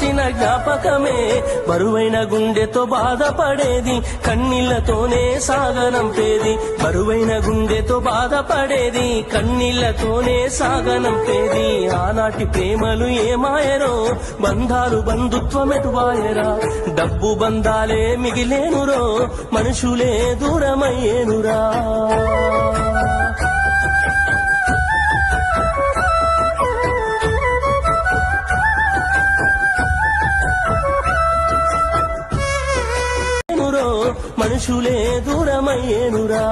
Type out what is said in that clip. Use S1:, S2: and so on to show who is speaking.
S1: చేసిన జ్ఞాపకమే బరువైన గుండెతో బాధపడేది కన్నీళ్లతోనే సాగనంపేది బరువైన గుండెతో బాధపడేది కన్నీళ్లతోనే సాగనంపేది ఆనాటి ప్రేమలు ఏమాయరో బంధాలు బంధుత్వమెటువాయరా డబ్బు బంధాలే మిగిలేనురో మనుషులే దూరమయ్యేనురా మనుషులే దూరమయ్యేనురా